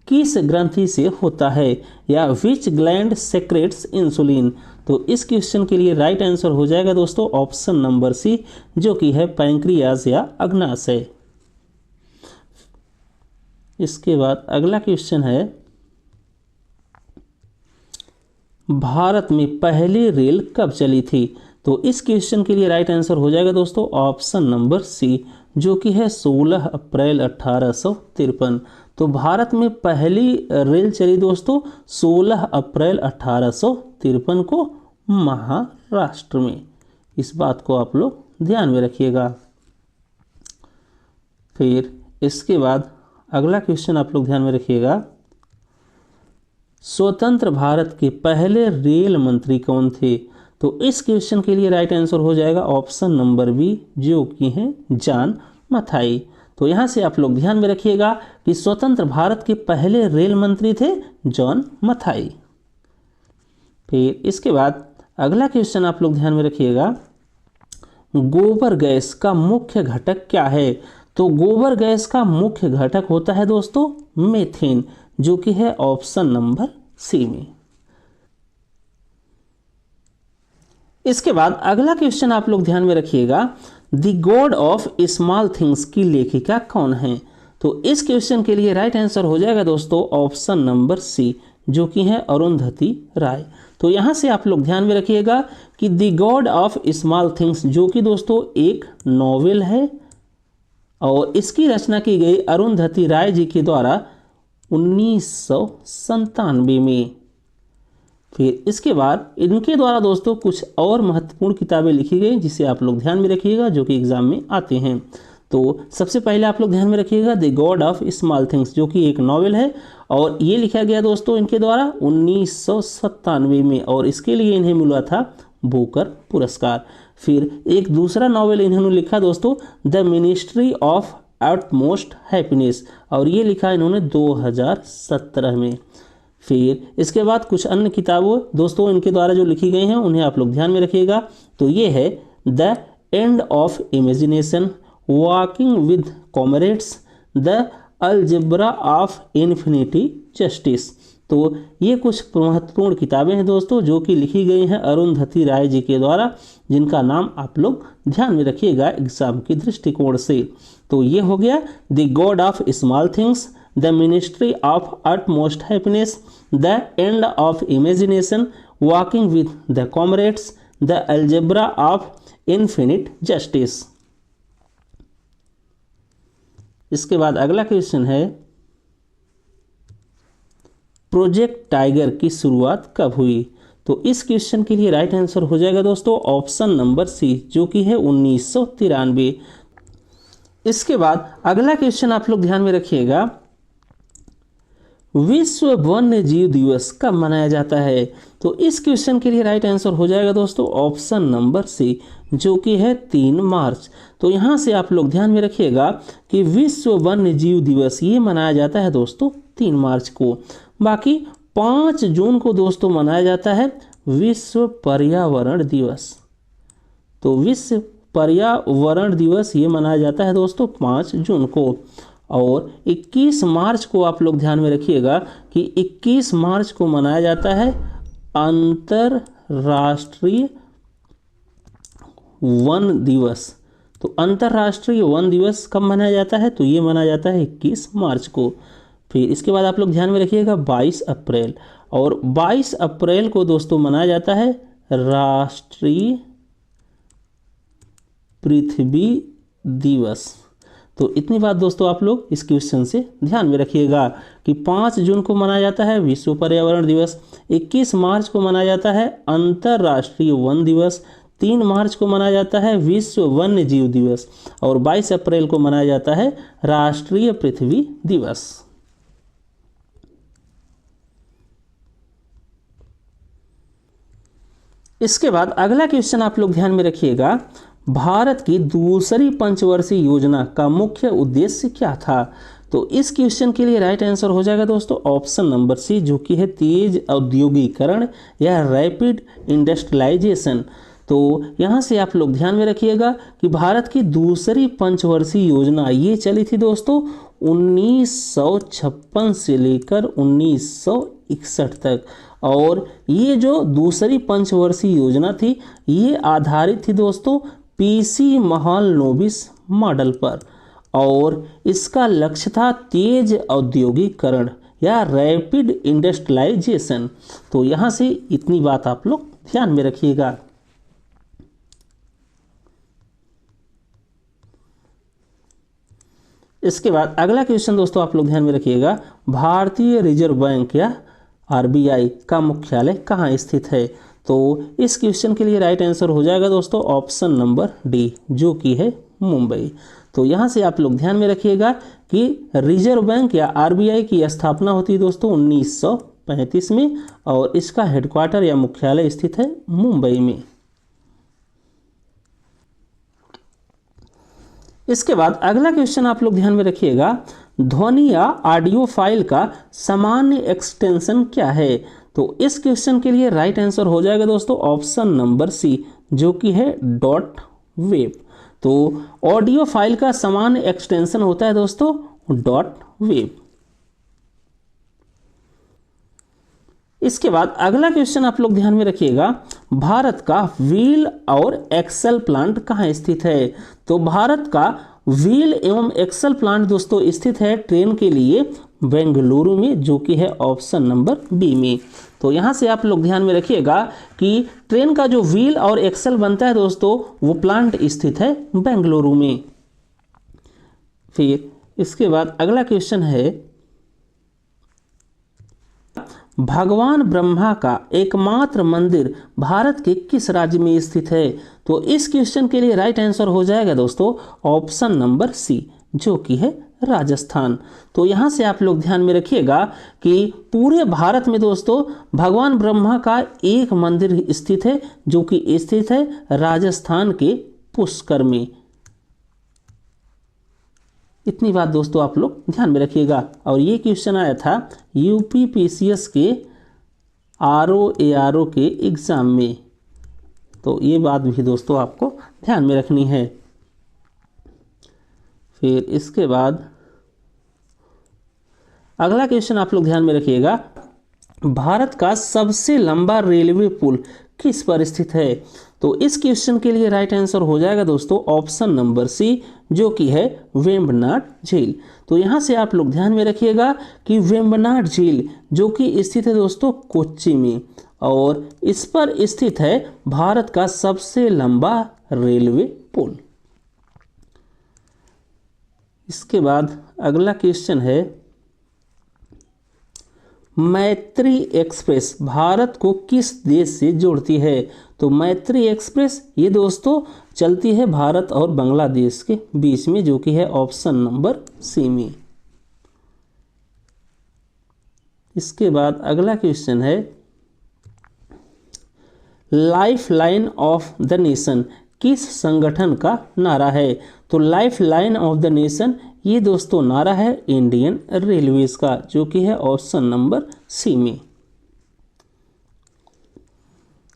किस ग्रंथि से होता है या विच ग्लैंड सेक्रेट्स इंसुलिन? तो इस क्वेश्चन के लिए राइट आंसर हो जाएगा दोस्तों ऑप्शन नंबर सी, जो कि है पैंक्रियाज या अग्नाशय। इसके बाद अगला क्वेश्चन है, भारत में पहली रेल कब चली थी? तो इस क्वेश्चन के लिए राइट आंसर हो जाएगा दोस्तों ऑप्शन नंबर सी, जो कि है 16 अप्रैल 1853। तो भारत में पहली रेल चली दोस्तों 16 अप्रैल 1853 को महाराष्ट्र में। इस बात को आप लोग ध्यान में रखिएगा। फिर इसके बाद अगला क्वेश्चन आप लोग ध्यान में रखिएगा, स्वतंत्र भारत के पहले रेल मंत्री कौन थे? तो इस क्वेश्चन के लिए राइट आंसर हो जाएगा ऑप्शन नंबर बी, जो कि हैं जॉन मथाई। तो यहाँ से आप लोग ध्यान में रखिएगा कि स्वतंत्र भारत के पहले रेल मंत्री थे जॉन मथाई। फिर इसके बाद अगला क्वेश्चन आप लोग ध्यान में रखिएगा, गोबर गैस का मुख्य घटक क्या है? तो गोबर गैस का मुख्य घटक होता है दोस्तों मीथेन, जो कि है ऑप्शन नंबर सी में। इसके बाद अगला क्वेश्चन आप लोग ध्यान में रखिएगा, the God of small things की लेखिका कौन है? तो इस क्वेश्चन के लिए राइट आंसर हो जाएगा दोस्तों ऑप्शन नंबर सी, जो कि है अरुंधति राय। तो यहाँ से आप लोग ध्यान में रखिएगा कि the God of small things, जो कि दोस्तों एक नॉवेल है और इसकी रचना की गई अरुंधति राय जी के द्वारा 1997 में। फिर इसके बाद इनके द्वारा दोस्तों कुछ और महत्वपूर्ण किताबें लिखी गई, जिसे आप लोग ध्यान में रखिएगा, जो कि एग्जाम में आते हैं। तो सबसे पहले आप लोग ध्यान में रखिएगा the God of small things, जो कि एक नॉवेल है और ये लिखा गया दोस्तों इनके द्वारा 1997 में, और इसके लिए इन्हें मिला था बुकर पुरस्कार। फिर एक दूसरा नॉवेल इन्होंने लिखा दोस्तों the ministry of utmost happiness, और ये लिखा इन्होंने 2017 में। फिर इसके बाद कुछ अन्य किताबों दोस्तों इनके द्वारा जो लिखी गई हैं उन्हें आप लोग ध्यान में रखिएगा। तो ये है the end of imagination, walking with comrades, the algebra of infinity justice. तो ये कुछ महत्वपूर्ण किताबें हैं दोस्तों, जो कि लिखी गई हैं अरुंधति राय जी के द्वारा, जिनका नाम आप लोग ध्यान में रखिएगा एग्जाम की दृष्टिकोण से। तो ये हो गया the God of small things, the ministry of utmost happiness, the end of imagination, walking with the comrades, the algebra of infinite justice. इसके बाद अगला क्वेश्चन है, प्रोजेक्ट टाइगर की शुरुआत कब हुई? तो इस क्वेश्चन के लिए राइट आंसर हो जाएगा दोस्तों ऑप्शन नंबर सी, जो कि है 1993। इसके बाद अगला क्वेश्चन आप लोग ध्यान में रखिएगा, विश्व वन्य जीव दिवस कब मनाया जाता है? तो इस क्वेश्चन के लिए राइट आंसर हो जाएगा दोस्तों ऑप्शन नंबर सी, जो कि है 3 मार्च। तो यहाँ से आप लोग ध्यान में रखिएगा कि विश्व वन्य जीव दिवस ये मनाया जाता है दोस्तों 3 मार्च को। बाकी 5 जून को दोस्तों मनाया जाता है विश्व पर्यावरण दिवस। तो विश्व पर्यावरण दिवस ये मनाया जाता है दोस्तों 5 जून को। और 21 मार्च को आप लोग ध्यान में रखिएगा कि 21 मार्च को मनाया जाता है अंतर्राष्ट्रीय वन दिवस। तो अंतर्राष्ट्रीय वन दिवस कब मनाया जाता है? तो ये मनाया जाता है 21 मार्च को। फिर इसके बाद आप लोग ध्यान में रखिएगा 22 अप्रैल, और 22 अप्रैल को दोस्तों मनाया जाता है राष्ट्रीय पृथ्वी दिवस। तो इतनी बात दोस्तों आप लोग इस क्वेश्चन से ध्यान में रखिएगा कि 5 जून को मनाया जाता है विश्व पर्यावरण दिवस, 21 मार्च को मनाया जाता है अंतर्राष्ट्रीय वन दिवस, 3 मार्च को मनाया जाता है विश्व वन्य जीव दिवस, और 22 अप्रैल को मनाया जाता है राष्ट्रीय पृथ्वी दिवस। इसके बाद अगला क्वेश्चन आप लोग ध्यान में रखिएगा, भारत की दूसरी पंचवर्षीय योजना का मुख्य उद्देश्य क्या था? तो इस क्वेश्चन के लिए राइट आंसर हो जाएगा दोस्तों ऑप्शन नंबर सी, जो कि है तेज औद्योगिकरण या रैपिड इंडस्ट्रियलाइजेशन। तो यहाँ से आप लोग ध्यान में रखिएगा कि भारत की दूसरी पंचवर्षीय योजना ये चली थी दोस्तों 1956 से लेकर 1961 तक, और ये जो दूसरी पंचवर्षीय योजना थी ये आधारित थी दोस्तों पीसी महालनोबिस मॉडल पर, और इसका लक्ष्य था तेज औद्योगिकरण या रैपिड इंडस्ट्रियलाइजेशन। तो यहाँ से इतनी बात आप लोग ध्यान में रखिएगा। इसके बाद अगला क्वेश्चन दोस्तों आप लोग ध्यान में रखिएगा, भारतीय रिजर्व बैंक या आरबीआई का मुख्यालय कहाँ स्थित है? तो इस क्वेश्चन के लिए राइट आंसर हो जाएगा दोस्तों ऑप्शन नंबर डी, जो कि है मुंबई। तो यहाँ से आप लोग ध्यान में रखिएगा कि रिजर्व बैंक या आरबीआई की स्थापना होती है दोस्तों 1935 में, और इसका हेडक्वार्टर या मुख्यालय स्थित है मुंबई में। इसके बाद अगला क्वेश्चन आप लोग ध्यान में रखिएगा, ध्वनि या ऑडियो फाइल का सामान्य एक्सटेंशन क्या है? तो इस क्वेश्चन के लिए राइट आंसर हो जाएगा दोस्तों ऑप्शन नंबर सी, जो कि है वेब। तो ऑडियो फाइल का समान एक्सटेंशन होता है दोस्तों डॉट वेब। इसके बाद अगला क्वेश्चन आप लोग ध्यान में रखिएगा, भारत का व्हील और एक्सल प्लांट कहाँ स्थित है? तो भारत का व्हील एवं एक्सल प्लांट दोस्तों स्थित है ट्रेन के लिए बेंगलुरु में, जो कि है ऑप्शन नंबर बी में। तो यहाँ से आप लोग ध्यान में रखिएगा कि ट्रेन का जो व्हील और एक्सल बनता है दोस्तों वो प्लांट स्थित है बेंगलुरु में। फिर इसके बाद अगला क्वेश्चन है, भगवान ब्रह्मा का एकमात्र मंदिर भारत के किस राज्य में स्थित है? तो इस क्वेश्चन के लिए राइट आंसर हो जाएगा दोस्तों ऑप्शन नंबर सी, जो कि है राजस्थान। तो यहाँ से आप लोग ध्यान में रखिएगा कि पूरे भारत में दोस्तों भगवान ब्रह्मा का एक मंदिर स्थित है, जो कि स्थित है राजस्थान के पुष्कर में। इतनी बात दोस्तों आप लोग ध्यान में रखिएगा। और ये क्वेश्चन आया था यूपीपीसीएस के आरओ के एग्ज़ाम में, तो ये बात भी दोस्तों आपको ध्यान में रखनी है। फिर इसके बाद अगला क्वेश्चन आप लोग ध्यान में रखिएगा, भारत का सबसे लंबा रेलवे पुल किस पर स्थित है? तो इस क्वेश्चन के लिए राइट आंसर हो जाएगा दोस्तों ऑप्शन नंबर सी, जो कि है वेम्बनाड झील। तो यहाँ से आप लोग ध्यान में रखिएगा कि वेम्बनाड झील जो कि स्थित है दोस्तों कोच्चि में, और इस पर स्थित है भारत का सबसे लंबा रेलवे पुल। इसके बाद अगला क्वेश्चन है, मैत्री एक्सप्रेस भारत को किस देश से जोड़ती है? तो मैत्री एक्सप्रेस ये दोस्तों चलती है भारत और बांग्लादेश के बीच में, जो कि है ऑप्शन नंबर सी में। इसके बाद अगला क्वेश्चन है, life line of the nation किस संगठन का नारा है? तो life line of the nation ये दोस्तों नारा है इंडियन रेलवेज का, जो कि है ऑप्शन नंबर सी में।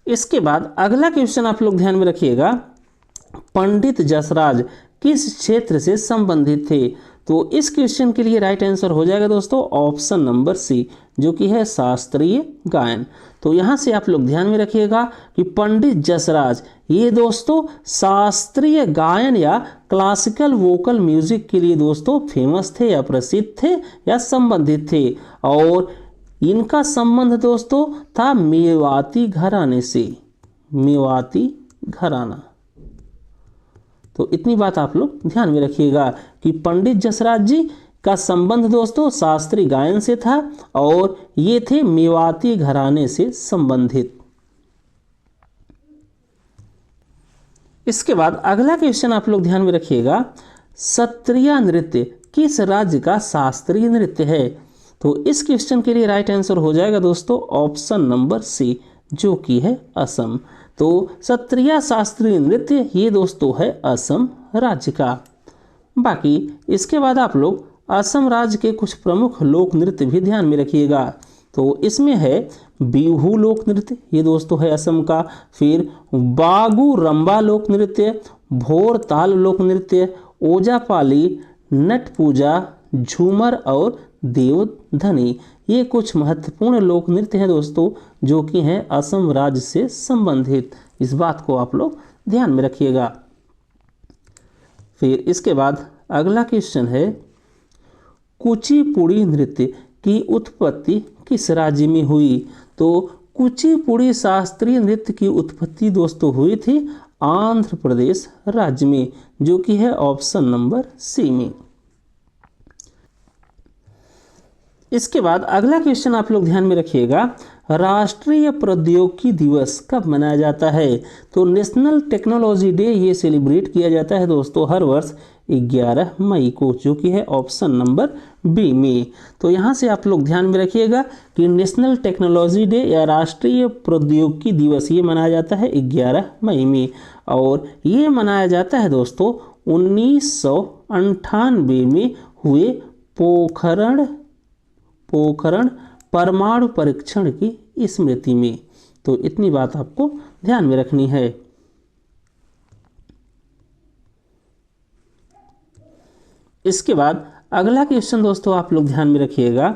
इसके बाद अगला क्वेश्चन आप लोग ध्यान में रखिएगा, पंडित जसराज किस क्षेत्र से संबंधित थे? तो इस क्वेश्चन के लिए राइट आंसर हो जाएगा दोस्तों ऑप्शन नंबर सी, जो कि है शास्त्रीय गायन। तो यहाँ से आप लोग ध्यान में रखिएगा कि पंडित जसराज ये दोस्तों शास्त्रीय गायन या क्लासिकल वोकल म्यूजिक के लिए दोस्तों फेमस थे या प्रसिद्ध थे या संबंधित थे, और इनका संबंध दोस्तों था मेवाती घराने से, मेवाती घराना। तो इतनी बात आप लोग ध्यान में रखिएगा कि पंडित जसराज जी का संबंध दोस्तों शास्त्रीय गायन से था और ये थे मेवाती घराने से संबंधित। इसके बाद अगला क्वेश्चन आप लोग ध्यान में रखिएगा, सत्रिया नृत्य किस राज्य का शास्त्रीय नृत्य है? तो इस क्वेश्चन के लिए राइट आंसर हो जाएगा दोस्तों ऑप्शन नंबर सी, जो कि है असम। तो सत्रिया शास्त्रीय नृत्य ये दोस्तों है असम राज्य का। बाकी इसके बाद आप लोग असम राज्य के कुछ प्रमुख लोक नृत्य भी ध्यान में रखिएगा। तो इसमें है बिहू लोक नृत्य, ये दोस्तों है असम का। फिर बागू रंबा लोक नृत्य, भोर ताल लोक नृत्य, ओजापाली, नट पूजा, झूमर और देवधनी, ये कुछ महत्वपूर्ण लोक नृत्य हैं दोस्तों जो कि हैं असम राज्य से संबंधित। इस बात को आप लोग ध्यान में रखिएगा। फिर इसके बाद अगला क्वेश्चन है, कुचिपुड़ी नृत्य की उत्पत्ति किस राज्य में हुई? तो कुचिपुड़ी शास्त्रीय नृत्य की उत्पत्ति दोस्तों हुई थी आंध्र प्रदेश राज्य में, जो कि है ऑप्शन नंबर सी में। इसके बाद अगला क्वेश्चन आप लोग ध्यान में रखिएगा, राष्ट्रीय प्रौद्योगिकी दिवस कब मनाया जाता है? तो नेशनल टेक्नोलॉजी डे ये सेलिब्रेट किया जाता है दोस्तों हर वर्ष 11 मई को, जो कि है ऑप्शन नंबर बी में। तो यहाँ से आप लोग ध्यान में रखिएगा कि नेशनल टेक्नोलॉजी डे या राष्ट्रीय प्रौद्योगिकी दिवस ये मनाया जाता है 11 मई में, और ये मनाया जाता है दोस्तों 1998 में हुए पोखरण परमाणु परीक्षण की स्मृति में। तो इतनी बात आपको ध्यान में रखनी है। इसके बाद अगला क्वेश्चन दोस्तों आप लोग ध्यान में रखिएगा,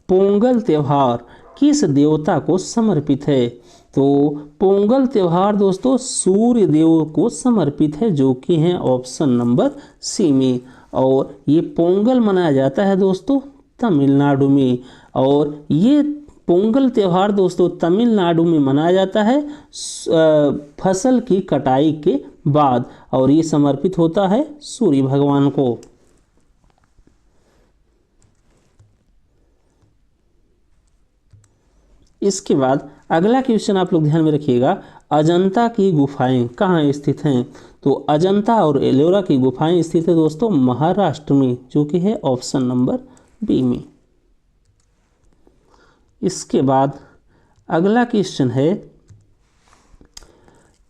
पोंगल त्यौहार किस देवता को समर्पित है? तो पोंगल त्यौहार दोस्तों सूर्य देव को समर्पित है, जो कि है ऑप्शन नंबर सी में। और ये पोंगल मनाया जाता है दोस्तों तमिलनाडु में, और ये पोंगल त्यौहार दोस्तों तमिलनाडु में मनाया जाता है फसल की कटाई के बाद, और ये समर्पित होता है सूर्य भगवान को। इसके बाद अगला क्वेश्चन आप लोग ध्यान में रखिएगा, अजंता की गुफाएं कहाँ स्थित हैं? तो अजंता और एलोरा की गुफाएं स्थित है दोस्तों महाराष्ट्र में, जो कि है ऑप्शन नंबर बी में। इसके बाद अगला क्वेश्चन है,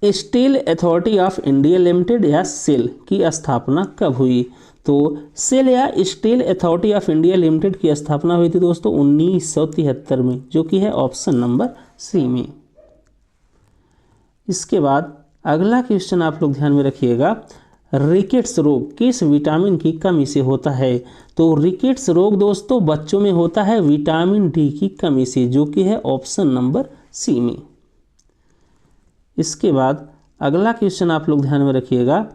steel authority of India limited या सेल की स्थापना कब हुई? तो सेल या steel authority of India limited की स्थापना हुई थी दोस्तों 1973 में, जो कि है ऑप्शन नंबर सी में। इसके बाद अगला क्वेश्चन आप लोग ध्यान में रखिएगा, रिकेट्स रोग किस विटामिन की कमी से होता है? तो रिकेट्स रोग दोस्तों बच्चों में होता है विटामिन डी की कमी से, जो कि है ऑप्शन नंबर सी में। इसके बाद अगला क्वेश्चन आप लोग ध्यान में रखिएगा,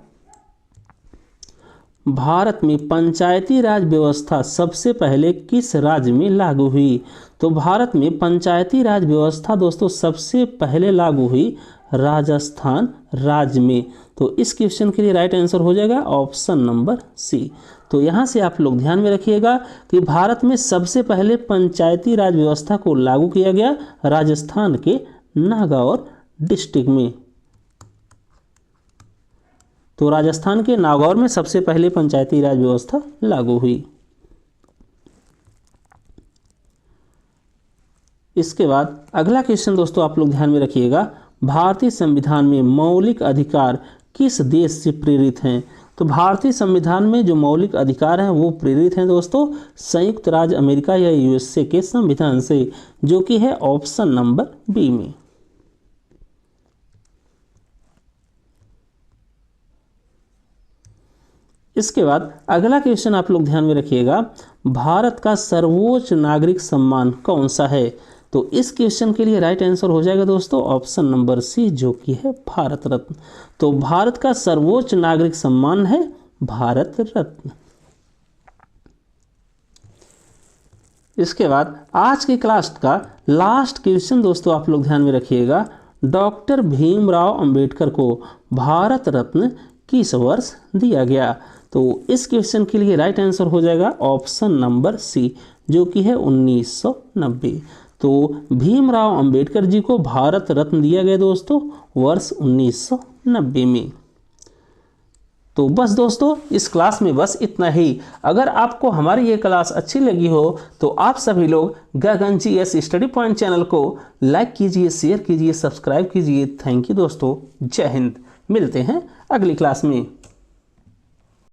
भारत में पंचायती राज व्यवस्था सबसे पहले किस राज्य में लागू हुई? तो भारत में पंचायती राज व्यवस्था दोस्तों सबसे पहले लागू हुई राजस्थान राज्य में। तो इस क्वेश्चन के लिए राइट आंसर हो जाएगा ऑप्शन नंबर सी। तो यहाँ से आप लोग ध्यान में रखिएगा कि भारत में सबसे पहले पंचायती राज व्यवस्था को लागू किया गया राजस्थान के नागौर डिस्ट्रिक्ट में। तो राजस्थान के नागौर में सबसे पहले पंचायती राज व्यवस्था लागू हुई। इसके बाद अगला क्वेश्चन दोस्तों आप लोग ध्यान में रखिएगा, भारतीय संविधान में मौलिक अधिकार किस देश से प्रेरित हैं? तो भारतीय संविधान में जो मौलिक अधिकार हैं वो प्रेरित हैं दोस्तों संयुक्त राज्य अमेरिका या यूएसए के संविधान से, जो कि है ऑप्शन नंबर बी में। इसके बाद अगला क्वेश्चन आप लोग ध्यान में रखिएगा, भारत का सर्वोच्च नागरिक सम्मान कौन सा है? तो इस क्वेश्चन के लिए राइट आंसर हो जाएगा दोस्तों ऑप्शन नंबर सी, जो कि है भारत रत्न। तो भारत का सर्वोच्च नागरिक सम्मान है भारत रत्न। इसके बाद आज की क्लास का लास्ट क्वेश्चन दोस्तों आप लोग ध्यान में रखिएगा, डॉक्टर भीमराव अंबेडकर को भारत रत्न किस वर्ष दिया गया? तो इस क्वेश्चन के लिए राइट आंसर हो जाएगा ऑप्शन नंबर सी, जो कि है 1990। तो भीमराव अंबेडकर जी को भारत रत्न दिया गया दोस्तों वर्ष 1990 में। तो बस दोस्तों इस क्लास में बस इतना ही। अगर आपको हमारी ये क्लास अच्छी लगी हो तो आप सभी लोग गगन GS स्टडी पॉइंट चैनल को लाइक कीजिए, शेयर कीजिए, सब्सक्राइब कीजिए। थैंक यू दोस्तों, जय हिंद। मिलते हैं अगली क्लास में।